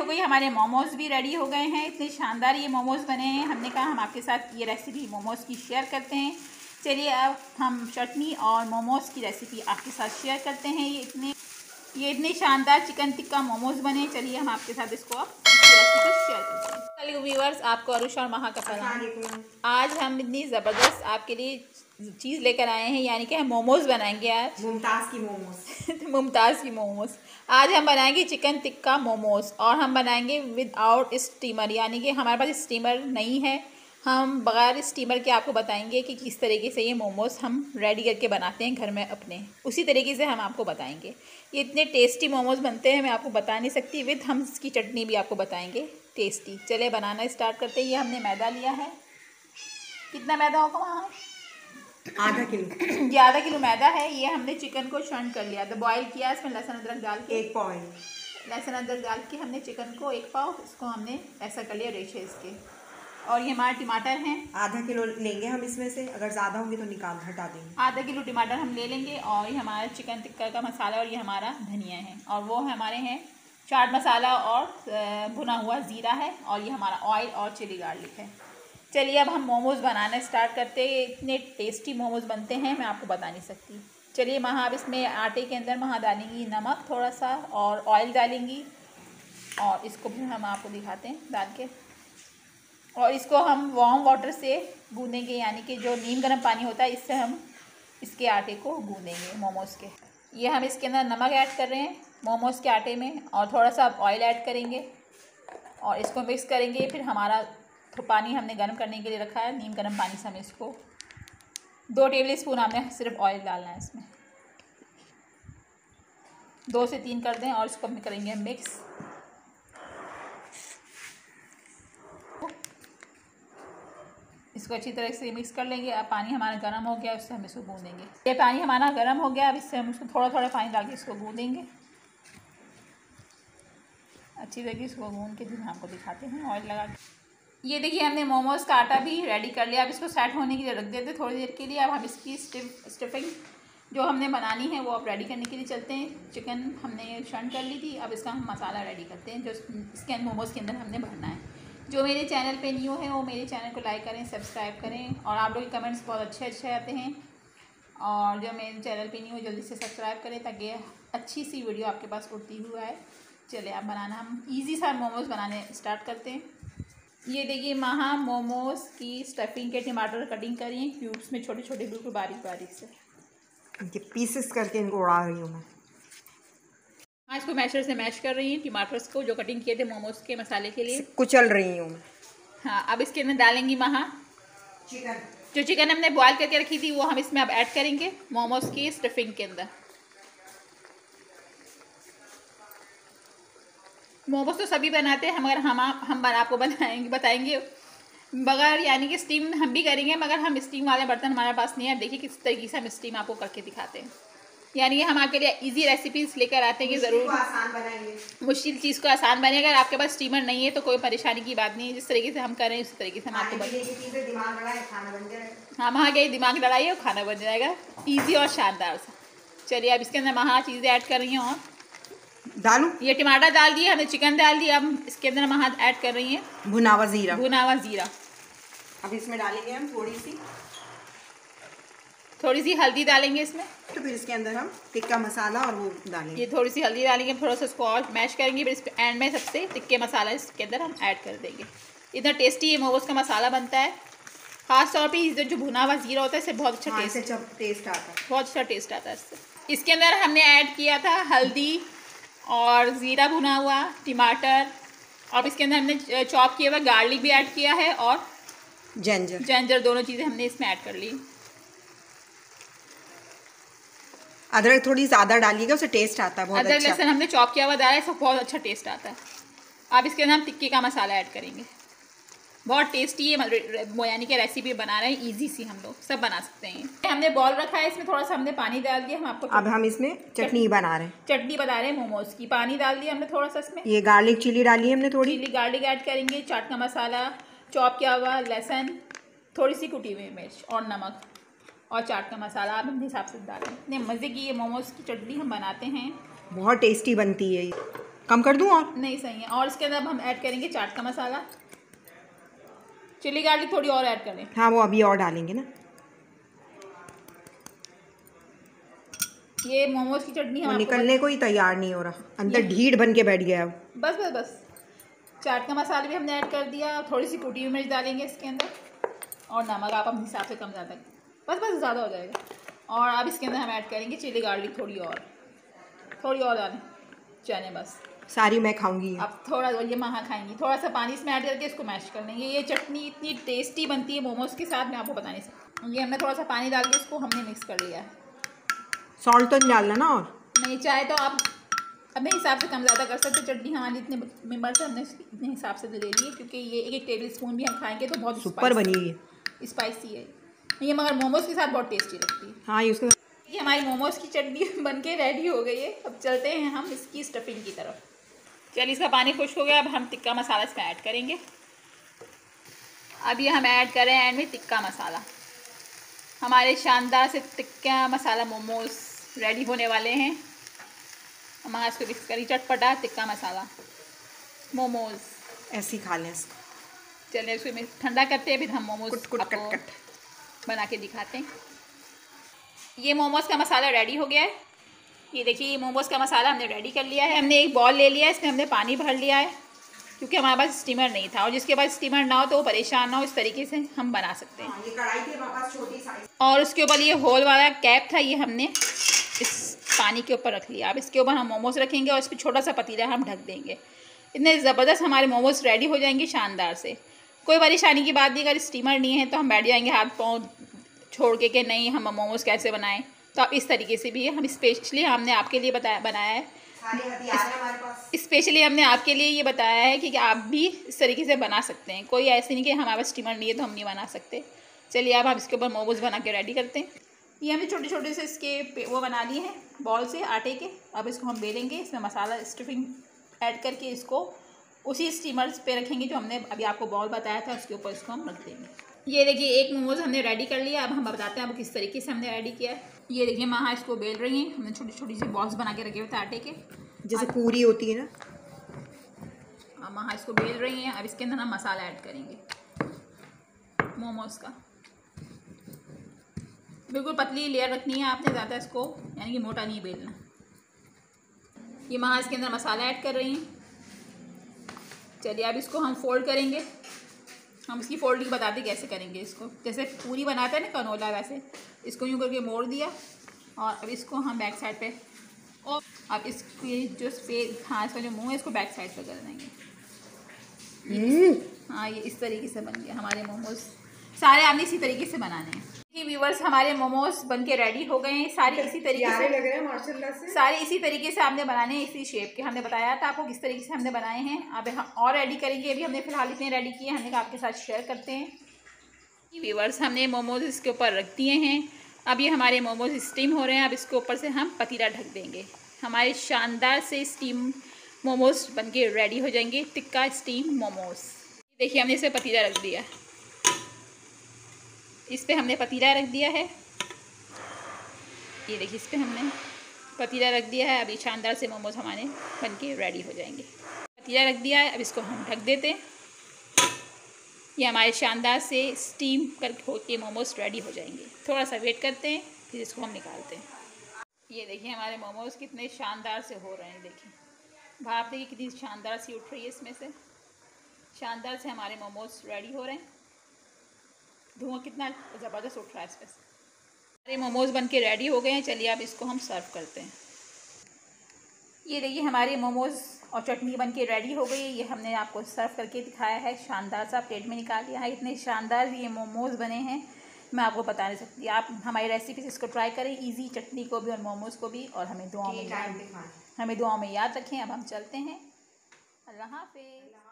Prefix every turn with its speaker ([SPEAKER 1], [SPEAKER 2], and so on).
[SPEAKER 1] गई, हमारे मोमोज़ भी रेडी हो गए हैं। इतने शानदार ये मोमोज़ बने हैं। हमने कहा हम आपके साथ ये रेसिपी मोमोज़ की शेयर करते हैं। चलिए अब हम चटनी और मोमोज़ की रेसिपी आपके साथ शेयर करते हैं। ये इतने शानदार चिकन टिक्का मोमोज़ बने। चलिए हम आपके साथ इसको अब इसकी रेसिपी शेयर करते हैं। हेलो व्यूअर्स, आपको अरुषा और महा का सलाम। आज हम इतनी ज़बरदस्त आपके लिए चीज़ लेकर आए हैं, यानी कि हम मोमोज़ बनाएंगे आज।
[SPEAKER 2] मुमताज़ की मोमोज़
[SPEAKER 1] मुमताज़ की मोमोज़। आज हम बनाएंगे चिकन टिक्का मोमोज़ और हम बनाएंगे विदाउट स्टीमर, यानी कि हमारे पास स्टीमर नहीं है। हम बगैर स्टीमर के आपको बताएंगे कि किस तरीके से ये मोमोज़ हम रेडी करके बनाते हैं घर में अपने, उसी तरीके से हम आपको बताएंगे। ये इतने टेस्टी मोमोज़ बनते हैं, मैं आपको बता नहीं सकती। विद हम इसकी चटनी भी आपको बताएंगे टेस्टी। चले बनाना स्टार्ट करते हैं। ये हमने मैदा लिया है। कितना मैदा होगा वहाँ?
[SPEAKER 2] आधा किलो।
[SPEAKER 1] ये आधा किलो मैदा है। ये हमने चिकन को शर्न कर लिया, तो बॉईल किया, इसमें लहसुन अदरक डाल के
[SPEAKER 2] 1 पाव
[SPEAKER 1] लहसुन अदरक डाल के हमने चिकन को 1 पाव इसको हमने ऐसा कर लिया रेशे इसके। और ये हमारे टमाटर हैं,
[SPEAKER 2] आधा किलो लेंगे हम इसमें से, अगर ज़्यादा होंगे तो निकाल हटा देंगे।
[SPEAKER 1] आधा किलो टमाटर हम ले लेंगे। और ये हमारा चिकन टिक्का का मसाला और ये हमारा धनिया है। और वो हमारे हैं चाट मसाला और भुना हुआ ज़ीरा है। और ये हमारा ऑयल और चिली गार्लिक है। चलिए अब हम मोमोज़ बनाना स्टार्ट करते हैं। इतने टेस्टी मोमोज़ बनते हैं, मैं आपको बता नहीं सकती। चलिए महा अब इसमें आटे के अंदर महा डालेंगी नमक थोड़ा सा और ऑयल डालेंगी। और इसको भी हम आपको दिखाते हैं डाल के। और इसको हम वार्म वाटर से गूँधेंगे, यानी कि जो नीम गर्म पानी होता है, इससे हम इसके आटे को गूँधेंगे मोमोज़ के। ये हम इसके अंदर नमक ऐड कर रहे हैं मोमोज़ के आटे में, और थोड़ा सा ऑयल ऐड करेंगे और इसको मिक्स करेंगे। फिर हमारा तो पानी हमने गर्म करने के लिए रखा है, नीम गर्म पानी से हम इसको 2 टेबल स्पून हमने सिर्फ ऑयल डालना है इसमें। 2 से 3 कर दें और इसको हम करेंगे मिक्स। इसको अच्छी तरह से मिक्स कर लेंगे। अब पानी हमारा गर्म हो गया, उससे हम इसको गूँधेंगे। ये पानी हमारा गर्म हो गया, अब इससे हम इसको थोड़ा थोड़ा पानी डाल के इसको गूँधेंगे अच्छी तरीके से। इसको गूँध के फिर आपको दिखाते हैं ऑयल लगा के। ये देखिए हमने मोमोज़ का आटा भी रेडी कर लिया। अब इसको सेट होने के लिए रख देते थोड़ी देर के लिए। अब हम इसकी स्टफिंग जो हमने बनानी है वो अब रेडी करने के लिए चलते हैं। चिकन हमने शर्न कर ली थी, अब इसका हम मसाला रेडी करते हैं जो इसके मोमोज़ के अंदर हमने भरना है। जो मेरे चैनल पे न्यू है वो मेरे चैनल को लाइक करें, सब्सक्राइब करें। और आप लोग के कमेंट्स बहुत अच्छे आते हैं। और जो मेरे चैनल पे न्यू है जल्दी से सब्सक्राइब करें ताकि अच्छी सी वीडियो आपके पास उड़ती हुई आए। चलिए आप बनाना, हम ईजी सा मोमोज़ बनाने स्टार्ट करते हैं। ये देखिए महा मोमोज़ की स्टफिंग के टमाटर कटिंग करिए क्यूब्स में, छोटे छोटे बिल्कुल बारीक बारीक से।
[SPEAKER 2] इनके पीसेस करके इनको उड़ा रही हूँ मैं।
[SPEAKER 1] हाँ, इसको मैशर से मैश कर रही हैं टमाटर्स को जो कटिंग किए थे मोमोज़ के मसाले के लिए।
[SPEAKER 2] कुचल रही हूँ मैं।
[SPEAKER 1] हाँ, अब इसके अंदर डालेंगी महा
[SPEAKER 2] चिकन।
[SPEAKER 1] जो चिकन हमने बॉयल करके रखी थी वो हम इसमें अब ऐड करेंगे मोमोज़ की स्टफिंग के अंदर। मोमोज़ तो सभी बनाते हैं, मगर हम आपको बताएंगे बगैर, यानी कि स्टीम हम भी करेंगे, मगर हम स्टीम वाले बर्तन हमारे पास नहीं है। देखिए किस तरीके से हम स्टीम आपको करके दिखाते हैं। यानी कि हम आपके लिए इजी रेसिपीज़ लेकर आते हैं कि ज़रूर
[SPEAKER 2] आसान बनाएंगे,
[SPEAKER 1] मुश्किल चीज़ को आसान बने। अगर आपके पास स्टीमर नहीं है तो कोई परेशानी की बात नहीं है, जिस तरीके से हम करें उस तरीके से हम आपको
[SPEAKER 2] दिमाग लड़ाए खाना बन जाएगा।
[SPEAKER 1] हाँ, महा गई दिमाग लड़ाइए और खाना बन जाएगा ईजी और शानदार सा। चलिए अब इसके अंदर महा चीज़ें ऐड कर रही हैं। और
[SPEAKER 2] डालूं?
[SPEAKER 1] ये टमाटर डाल दिए हमने, चिकन डाल दिया। अब इसके अंदर हम हाथ ऐड कर रही हैं
[SPEAKER 2] भुना हुआ ज़ीरा।
[SPEAKER 1] अब
[SPEAKER 2] इसमें डालेंगे हम
[SPEAKER 1] थोड़ी सी हल्दी डालेंगे इसमें।
[SPEAKER 2] तो फिर इसके अंदर हम टिक्का मसाला और वो डालेंगे।
[SPEAKER 1] ये थोड़ी सी हल्दी डालेंगे, थोड़ा सा इसको और मैश करेंगे। फिर इस एंड में सबसे टिक्के मसाला इसके अंदर हम ऐड कर देंगे। इतना टेस्टी ये मोमोज़ का मसाला बनता है। खास तौर पे जो भुना हुआ ज़ीरा होता है इससे बहुत अच्छा
[SPEAKER 2] टेस्ट आता है,
[SPEAKER 1] बहुत अच्छा टेस्ट आता है इससे। इसके अंदर हमने ऐड किया था हल्दी और ज़ीरा भुना हुआ, टमाटर, और इसके अंदर हमने चॉप किया हुआ गार्लिक भी ऐड किया है और जिंजर दोनों चीज़ें हमने इसमें ऐड कर ली।
[SPEAKER 2] अदरक थोड़ी ज़्यादा डालिएगा, उससे टेस्ट आता है बहुत अच्छा।
[SPEAKER 1] अदरक लहसुन हमने चॉप किया हुआ डाला है, इससे बहुत अच्छा टेस्ट आता है। अब इसके अंदर हम टिक्के का मसाला ऐड करेंगे। बहुत टेस्टी है, यानी कि रेसिपी बना रहे हैं ईजी सी, हम लोग सब बना सकते हैं। हमने बॉल रखा है, इसमें थोड़ा सा हमने पानी डाल दिया। हम आपको
[SPEAKER 2] अब हम इसमें चटनी बना रहे हैं
[SPEAKER 1] मोमोज़ की। पानी डाल दिया हमने थोड़ा सा इसमें।
[SPEAKER 2] ये गार्लिक चिली डाली है हमने, थोड़ी
[SPEAKER 1] चिली गार्लिक ऐड करेंगे, चाट का मसाला, चॉप किया हुआ लहसुन, थोड़ी सी कुटी हुई मिर्च और नमक और चाट का मसाला आप अपने हिसाब से डालें। इतने मज़े की ये मोमोज़ की चटनी हम बनाते हैं,
[SPEAKER 2] बहुत टेस्टी बनती है। कम कर दूँ और?
[SPEAKER 1] नहीं सही है। और इसके अंदर अब हम ऐड करेंगे चाट का मसाला, चिली गार्लिक थोड़ी और ऐड करें।
[SPEAKER 2] हाँ वो अभी और डालेंगे ना।
[SPEAKER 1] ये मोमोज की चटनी हम
[SPEAKER 2] निकलने को ही तैयार नहीं हो रहा, अंदर ढीठ बन के बैठ गया।
[SPEAKER 1] बस बस बस। चाट का मसाला भी हमने ऐड कर दिया, थोड़ी सी कुटी हुई मिर्च डालेंगे इसके अंदर, और नमक आप अपने हिसाब से कम ज़्यादा, बस बस ज़्यादा हो जाएगा। और अब इसके अंदर हम ऐड करेंगे चिली गार्लिक थोड़ी और डालें चने, बस
[SPEAKER 2] सारी मैं खाऊंगी।
[SPEAKER 1] अब थोड़ा ये महा खाएंगी, थोड़ा सा पानी इसमें ऐड करके इसको मैश कर लेंगे। ये चटनी इतनी टेस्टी बनती है मोमोज के साथ, मैं आपको बता नहीं सकती। ये हमने थोड़ा सा पानी डाल के इसको हमने मिक्स कर लिया है।
[SPEAKER 2] सॉल्ट तो नहीं डालना ना? और
[SPEAKER 1] नहीं, चाहे तो आप अपने हिसाब से कम ज़्यादा कर सकते। चटनी हमारी इतने मेम्बर से हमने इतने हिसाब से ले ली है, क्योंकि ये एक टेबल स्पून भी हम खाएंगे तो बहुत
[SPEAKER 2] सुपर बनी है,
[SPEAKER 1] स्पाइसी है ये, मगर मोमोज के साथ बहुत टेस्टी लगती है।
[SPEAKER 2] हाँ ये उसको।
[SPEAKER 1] ये हमारी मोमोज की चटनी बन के रेडी हो गई है। अब चलते हैं हम इसकी स्टफिंग की तरफ। चलिए, इसका पानी खुश हो गया। अब हम टिक्का मसाला इसमें ऐड करेंगे। अब ये हम ऐड कर रहे हैं एंड में टिक्का मसाला। हमारे शानदार से टिक्का मसाला मोमोज रेडी होने वाले हैं। हम इसको मिक्स करी, चटपटा टिक्का मसाला मोमोज
[SPEAKER 2] ऐसे ही खा लें इसको।
[SPEAKER 1] चलिए, इसको ठंडा करते हैं, फिर हम मोमोज
[SPEAKER 2] कट
[SPEAKER 1] बना के दिखाते हैं। ये मोमोज का मसाला रेडी हो गया है। ये देखिए, ये मोमोज का मसाला हमने रेडी कर लिया है। हमने एक बॉल ले लिया है, इसमें हमने पानी भर लिया है, क्योंकि हमारे पास स्टीमर नहीं था। और जिसके पास स्टीमर ना हो तो वो परेशान ना हो, इस तरीके से हम बना सकते हैं।
[SPEAKER 2] ये कढ़ाई थी हमारे पास छोटी साइज,
[SPEAKER 1] और उसके ऊपर ये होल वाला कैप था, ये हमने इस पानी के ऊपर रख लिया। अब इसके ऊपर हम मोमोज रखेंगे और इस पर छोटा सा पतीला हम ढक देंगे। इतने ज़बरदस्त हमारे मोमोज रेडी हो जाएंगे, शानदार से। कोई परेशानी की बात नहीं। अगर स्टीमर नहीं है तो हम बैठ जाएंगे हाथ पाँव छोड़ के कि नहीं हम मोमोज कैसे बनाएं, तो आप इस तरीके से भी हम स्पेशली हमने आपके लिए बनाया है। स्पेशली हमने आपके लिए ये बताया है कि आप भी इस तरीके से बना सकते हैं। कोई ऐसे नहीं कि हमारे पास स्टीमर नहीं है तो हम नहीं बना सकते। चलिए, अब हम इसके ऊपर मोमोज बना के रेडी करते हैं। ये हमने छोटे छोटे से इसके वो बना लिए हैं बॉल से आटे के। अब इसको हम बेलेंगे, इसमें मसाला स्टफिंग ऐड करके इसको उसी स्टीमर पे रखेंगे जो हमने अभी आपको बॉल बताया था, उसके ऊपर इसको हम रख देंगे। ये देखिए, एक मोमोज हमने रेडी कर लिया। अब हम बताते हैं अब किस तरीके से हमने रेडी किया है। ये देखिए, महा इसको बेल रही हैं। हमने छोटी छोटी सी बॉल्स बना के रखे हुए थे आटे के,
[SPEAKER 2] जैसे पूरी होती है ना।
[SPEAKER 1] अब महा इसको बेल रही हैं। अब इसके अंदर हम मसाला ऐड करेंगे मोमोज का। बिल्कुल पतली लेयर रखनी है आपने, ज़्यादा इसको यानी कि मोटा नहीं बेलना। ये महा इसके अंदर मसाला ऐड कर रही हैं। चलिए, अब इसको हम फोल्ड करेंगे। हम इसकी फोल्डिंग बताते कैसे करेंगे इसको। जैसे पूरी बनाते हैं ना कनोला, वैसे इसको यूँ करके मोड़ दिया। और अब इसको हम बैक साइड पे, और अब इसकी जो घास का जो मुँह है इसको बैक साइड पे कर देंगे। हाँ, ये इस तरीके से बन गया हमारे मोमोज। सारे आपने इसी तरीके से बनाने हैं। व्यूवर्स, हमारे मोमोज बन के रेडी हो गए हैं। सारे इसी तरीके से
[SPEAKER 2] लग रहे हैं माशाल्लाह से।
[SPEAKER 1] सारे इसी तरीके से हमने बनाने हैं, इसी शेप के। हमने बताया था आपको किस तरीके से हमने बनाए हैं। अब हम और रेडी करेंगे। अभी हमने फिलहाल इतने रेडी किए, हमने कहा आपके साथ शेयर करते हैं। व्यूवर्स, हमने मोमोज इसके ऊपर रख दिए हैं। अब ये हमारे मोमोज स्टीम हो रहे हैं। अब इसके ऊपर से हम पतीला ढक देंगे। हमारे शानदार से स्टीम मोमोज बन के रेडी हो जाएंगे, टिक्का स्टीम मोमोज। देखिए, हमने इसे पतीला रख दिया, इस पे हमने पतीला रख दिया है। ये देखिए, इस पे हमने पतीला रख दिया है। अभी शानदार से मोमोज हमारे बन के रेडी हो जाएंगे। पतीला रख दिया है, अब इसको हम ढक देते हैं। ये हमारे शानदार से स्टीम कर होके मोमोज रेडी हो जाएंगे। थोड़ा सा वेट करते हैं, फिर इसको हम निकालते हैं। ये देखिए, हमारे मोमोज कितने शानदार से हो रहे हैं। देखिए, भाप देखिए कितनी शानदार सी उठ रही है इसमें से। शानदार से हमारे मोमोज रेडी हो रहे हैं। धुआं कितना ज़बरदस्त उठ रहा है इसमें से। हमारे मोमोज बन के रेडी हो गए हैं। चलिए, अब इसको हम सर्व करते हैं। ये देखिए, हमारे मोमोज और चटनी बन के रेडी हो गई है। ये हमने आपको सर्व करके दिखाया है, शानदार सा प्लेट में निकाल लिया है। इतने शानदार ये मोमोज बने हैं, मैं आपको बता नहीं सकती। आप हमारी रेसिपी इसको ट्राई करें, इजी चटनी को भी और मोमोज को भी। और हमें दुआओं में याद रखें। अब हम चलते हैं। अल्लाह हाफ़िज़।